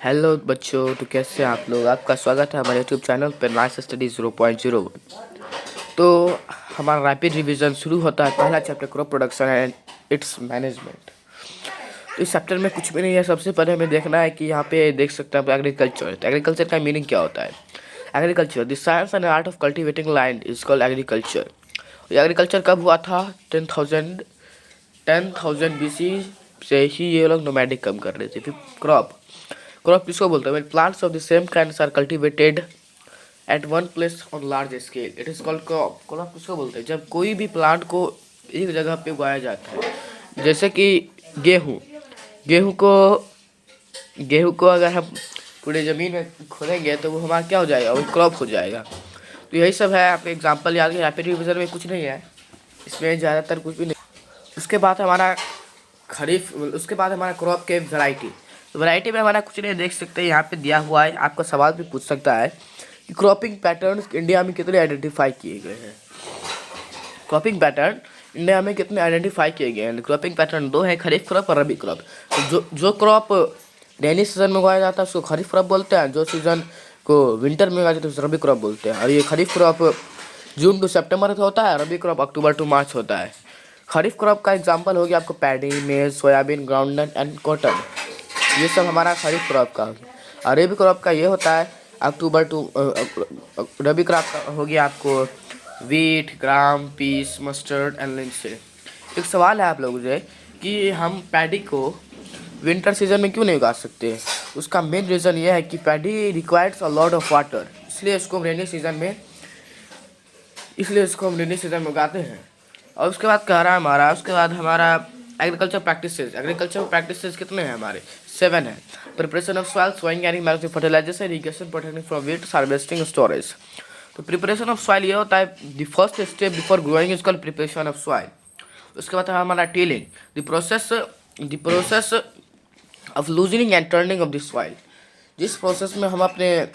Hello बच्चों, तो कैसे हैं आप लोग। आपका स्वागत है हमारे यूट्यूब चैनल पर मैथ्स स्टडी 0.01। तो हमारा रैपिड रिवीजन शुरू होता है। पहला chapter crop production and it's management. तो इस चैप्टर में कुछ भी नहीं है। सबसे पहले हमें देखना है कि यहाँ पे देख सकते हैं एग्रीकल्चर। तो एग्रीकल्चर का मीनिंग क्या होता है। Agriculture the science and art of cultivating land is called agriculture. Agriculture कब हुआ था? 10,000 BC से ही ये लोग नोमैडिक कम कर रहे थे। फिर क्रॉप क्रॉप किसको बोलते हैं? Plants of the same kinds are cultivated at one place on large scale, it is called crop. Crop किसको बोलते हैं? जब कोई भी प्लांट को एक जगह पे उगाया जाता है। जैसे कि गेहूँ गेहूँ को गेहूँ को अगर हम पूरे ज़मीन में खोदेंगे तो वो हमारा क्या हो जाएगा? वो क्रॉप हो जाएगा। तो यही सब है। आपको एग्जाम्पल याद है। रैपिड रिवीजन में कुछ नहीं है, इसमें ज़्यादातर कुछ भी नहीं। उसके बाद हमारा क्रॉप के वैरायटी। तो वैरायटी में हमारा कुछ नहीं देख सकते, यहाँ पे दिया हुआ है। आपको सवाल भी पूछ सकता है कि क्रॉपिंग पैटर्न्स इंडिया में कितने आइडेंटिफाई किए गए हैं। क्रॉपिंग पैटर्न इंडिया में कितने आइडेंटिफाई किए गए हैं? क्रॉपिंग पैटर्न दो है, खरीफ क्रॉप और रबी क्रॉप। तो जो क्रॉप रेनी सीजन में उगाया जाता है उसको खरीफ क्रॉप बोलते हैं। जो सीजन को विंटर में उगाया जाता है उसको रबी क्रॉप बोलते हैं। और ये खरीफ क्रॉप जून टू सितंबर का होता है, रबी क्रॉप अक्टूबर टू मार्च होता है। खरीफ क्रॉप का एग्जांपल हो गया आपको पैडी, मेज, सोयाबीन, ग्राउंडनट एंड कॉटन। ये सब हमारा खरीफ क्रॉप का हो गया। और रबी क्रॉप का ये होता है अक्टूबर टू रबी क्रॉप का हो गया आपको wheat, gram, peas, mustard and linseed. एक सवाल है आप लोगों से कि हम पैडी को विंटर सीजन में क्यों नहीं उगा सकते। उसका मेन रीज़न ये है कि paddy requires a lot of water, इसलिए इसको हम रेनी सीजन में उगाते हैं। और उसके बाद कह रहा है हमारा एग्रीकल्चर प्रैक्टिसेस कितने हैं हमारे? 7 है। Preparation of soil, sowing and managing fertilisers, irrigation, protecting from weeds, harvesting, storage. तो प्रिपरेशन ऑफ सॉइल ये होता है the first step before growing is called preparation of soil. उसके बाद है हमारा tilling, the process of loosening and turning of the soil. जिस process में हम अपने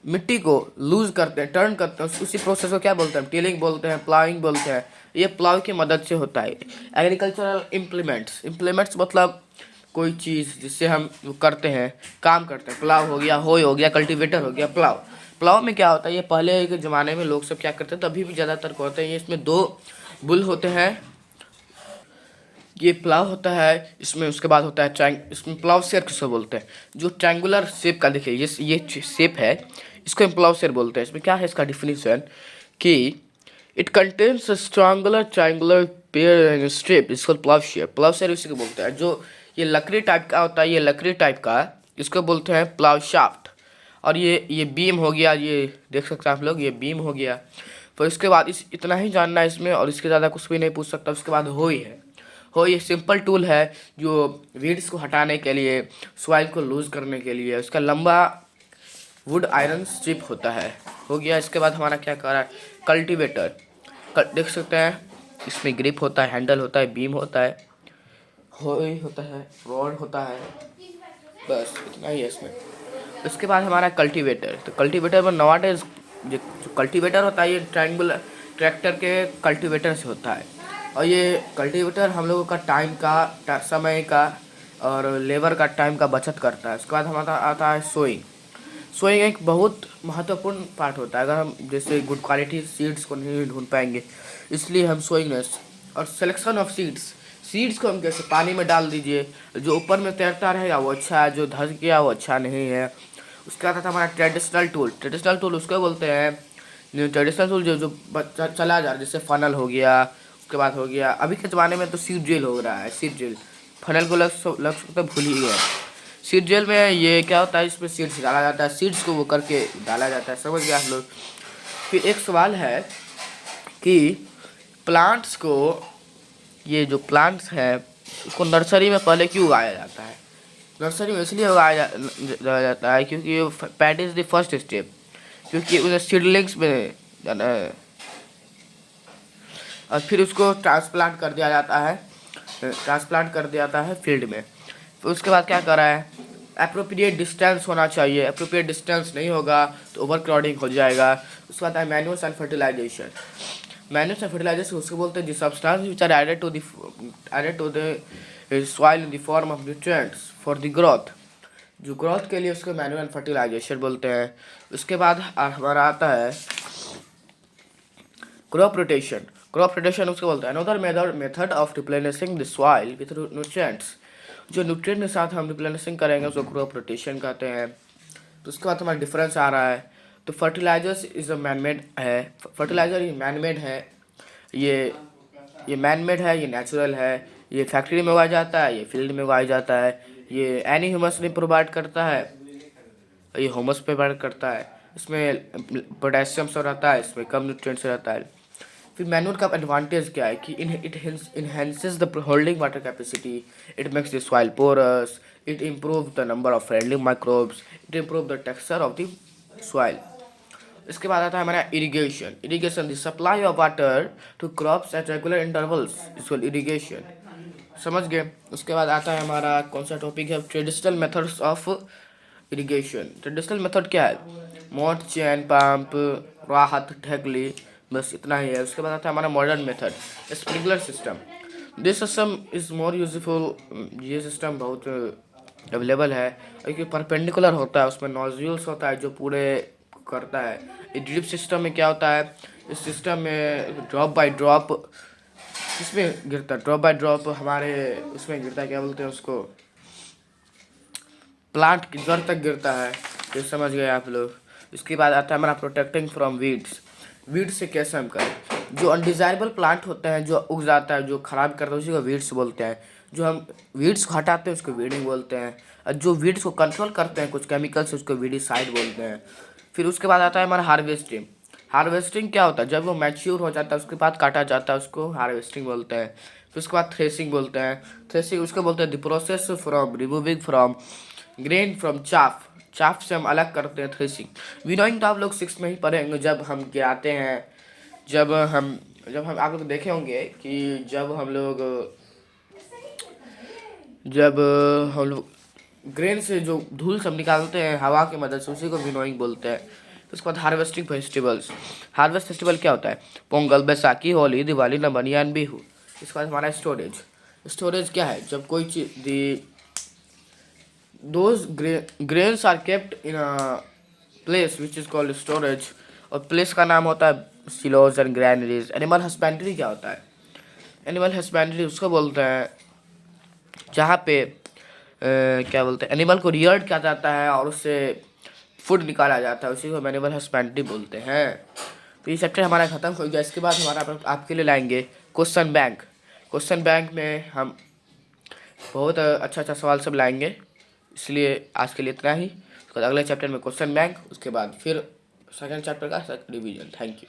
मिट्टी को लूज करते हैं, टर्न करते हैं, उसी प्रोसेस को क्या बोलते हैं? टिलिंग बोलते हैं, प्लाइंग बोलते हैं। ये प्लाव की मदद से होता है। एग्रीकल्चरल इम्प्लीमेंट्स मतलब कोई चीज़ जिससे हम करते हैं, काम करते हैं। प्लाव हो गया, होय हो गया, कल्टीवेटर हो गया, प्लाव में क्या होता है? ये पहले के ज़माने में लोग सब क्या करते थे, अभी भी ज़्यादातर को होते हैं। ये इसमें 2 बुल होते हैं। ये प्लाव होता है इसमें। उसके बाद होता है इसमें प्लाव शेयर किसको बोलते हैं? जो ट्रायंगुलर शेप का, देखिए ये शेप है, इसको हम प्लाव शेयर बोलते हैं। इसमें क्या है इसका डिफिनीशन कि it contains triangular pair and strip, इसको प्लाव शेयर इसी को बोलते हैं। जो ये लकड़ी टाइप का होता है, ये लकड़ी टाइप का, इसको बोलते हैं प्लाव शाफ्ट। और ये बीम हो गया, ये देख सकते हैं आप लोग, ये बीम हो गया। तो इसके बाद इतना ही जानना है इसमें, और इसके ज़्यादा कुछ भी नहीं पूछ सकता। उसके बाद होई है। ये सिंपल टूल है जो वीड्स को हटाने के लिए, सॉइल को लूज करने के लिए। उसका लंबा वुड आयरन स्ट्रिप होता है। हो गया। इसके बाद हमारा क्या कर रहा है? कल्टीवेटर। देख सकते हैं इसमें ग्रिप होता है, हैंडल होता है, बीम होता है, होई होता है, रॉड होता है। बस इतना ही है इसमें। उसके बाद हमारा कल्टीवेटर। तो कल्टीवेटर में नवाडेज जो कल्टीवेटर होता है, ये ट्रायंगुलर ट्रैक्टर के कल्टीवेटर से होता है। और ये कल्टीवेटर हम लोगों का समय का और लेबर का टाइम का बचत करता है। उसके बाद हमारा आता है सोइंग एक बहुत महत्वपूर्ण पार्ट होता है। अगर हम जैसे गुड क्वालिटी सीड्स को नहीं ढूंढ पाएंगे, इसलिए हम सोइंग। और सिलेक्शन ऑफ सीड्स को हम कैसे? पानी में डाल दीजिए, जो ऊपर में तैरता रहेगा वो अच्छा है, जो धस गया वो अच्छा नहीं है। उसके बाद आता है हमारा ट्रेडिशनल टूल उसको बोलते हैं। ट्रेडिशनल टूल जो चला जा रहा है, जैसे फनल हो गया। उसके बाद हो गया अभी के ज़माने में तो सीड जेल हो रहा है। सीड जेल फनल को लग सकता है, भूल ही गया। सीड जेल में ये क्या होता है? इसमें सीड्स डाला जाता है, सीड्स को वो करके डाला जाता है। समझ गया आप लोग? फिर एक सवाल है कि प्लांट्स को, ये जो प्लांट्स हैं उसको नर्सरी में पहले क्यों उगाया जाता है? नर्सरी में इसलिए उगाया जाता है क्योंकि pad is the first step, क्योंकि उन्हें सीडलिंग्स में जाना है और फिर उसको ट्रांसप्लांट कर दिया जाता है फील्ड में। फिर उसके बाद क्या कर रहा है? अप्रोप्रिएट डिस्टेंस होना चाहिए। अप्रोप्रिएट डिस्टेंस नहीं होगा तो ओवर क्राउडिंग हो जाएगा। उसके बाद है मैन्यूर्स एंड फर्टिलाइजेशन। उसको बोलते हैं the substance which are added to the soil in the form of nutrients for the growth. जो ग्रोथ के लिए उसको मैनुअल फर्टिलाइजेशन बोलते हैं। उसके बाद हमारा आता है क्रॉप रोटेशन। क्रॉप रोटेशन उसको बोलते हैं another method of replenishing the soil with nutrients. जो न्यूट्रिएंट के साथ हम रिप्लेनिशिंग करेंगे उसको क्रॉप रोटेशन कहते हैं। तो उसके बाद हमारा डिफरेंस आ रहा है। तो फर्टिलाइजर्स इज अ मैनमेड है। फर्टिलाइजर ये मैनमेड है, ये मैनमेड है, ये नेचुरल है, ये फैक्ट्री में उगाया जाता है, ये फील्ड में उगाया जाता है, ये एनी ह्यूमस नहीं प्रोवाइड करता है, ये ह्यूमस प्रोवाइड करता है। इसमें पोटेशियम से रहता है, इसमें कम न्यूट्रिएंट्स रहता है। फिर मैनुअल का एडवांटेज क्या है कि it enhances the holding water capacity, it makes the soil porous, it improve the number of friendly microbes, it improve the texture of the soil. इसके बाद आता है हमारा irrigation. Irrigation the supply of water to crops at regular intervals is called irrigation. समझ गए। उसके बाद आता है हमारा कौन सा टॉपिक है, traditional methods of irrigation. Traditional method क्या है, मोट, चैन पंप, राहत, ढगली, बस इतना ही है। उसके बाद आता है हमारा modern method sprinkler system. This system is more useful. ये सिस्टम बहुत अवेलेबल है क्योंकि परपेंडिकुलर होता है, उसमें नोजल्स होता है जो पूरे करता है। ये ड्रिप सिस्टम में क्या होता है, इस सिस्टम में ड्रॉप बाय ड्रॉप किसमें गिरता है, ड्रॉप बाय ड्रॉप हमारे उसमें गिरता है, क्या बोलते हैं उसको, प्लांट की जड़ तक गिरता है। ये समझ गए आप लोग। उसके बाद आता है हमारा प्रोटेक्टिंग फ्रॉम वीड्स। वीड्स से कैसे हम करें, जो अनडिजायरेबल प्लांट होते हैं जो उग जाता है, जो खराब करता है उसी को वीड्स बोलते हैं। जो हम वीड्स को हटाते हैं उसको वीडिंग बोलते हैं, और जो वीड्स को कंट्रोल करते हैं कुछ केमिकल्स उसको वीडिसाइड बोलते हैं। फिर उसके बाद आता है हमारा हार्वेस्टिंग। हार्वेस्टिंग क्या होता है, जब वो मैच्योर हो जाता है उसके बाद काटा जाता है, उसको हार्वेस्टिंग बोलते हैं। फिर उसके बाद थ्रेसिंग बोलते हैं। थ्रेसिंग उसको बोलते हैं the process from removing from grain from chaff. Chaff से हम अलग करते हैं थ्रेसिंग। विनोइंग तो आप लोग 6 में ही पढ़ेंगे जब हम गिराते हैं, जब हम आप लोग देखे होंगे कि जब हम लोग ग्रेन से जो धूल सब निकालते हैं हवा की मदद से, उसी को विनोइंग बोलते हैं। तो उसके बाद हार्वेस्टिंग फेस्टिवल्स। हार्वेस्ट फेस्टिवल क्या होता है, पोंगल, बैसाखी, होली, दिवाली, नमनियान, बिहू। इसके बाद हमारा स्टोरेज। स्टोरेज क्या है, जब कोई चीज those grains are kept in a place which is called storage, और प्लेस का नाम होता है silos and granaries। Animal husbandry क्या होता है, एनिमल हस्बेंड्री उसको बोलते हैं जहाँ पे क्या बोलते हैं, एनिमल को रियर्ड किया जाता है और उससे फूड निकाला जाता है, उसी को एनिमल हस्बेंड्री बोलते हैं। तो ये चैप्टर हमारा खत्म हो गया। इसके बाद हमारा आपके लिए लाएंगे क्वेश्चन बैंक। क्वेश्चन बैंक में हम बहुत अच्छा अच्छा सवाल सब लाएंगे, इसलिए आज के लिए इतना ही। उसके बाद अगले चैप्टर में क्वेश्चन बैंक, उसके बाद फिर सेकंड चैप्टर का रिवीजन। Thank you.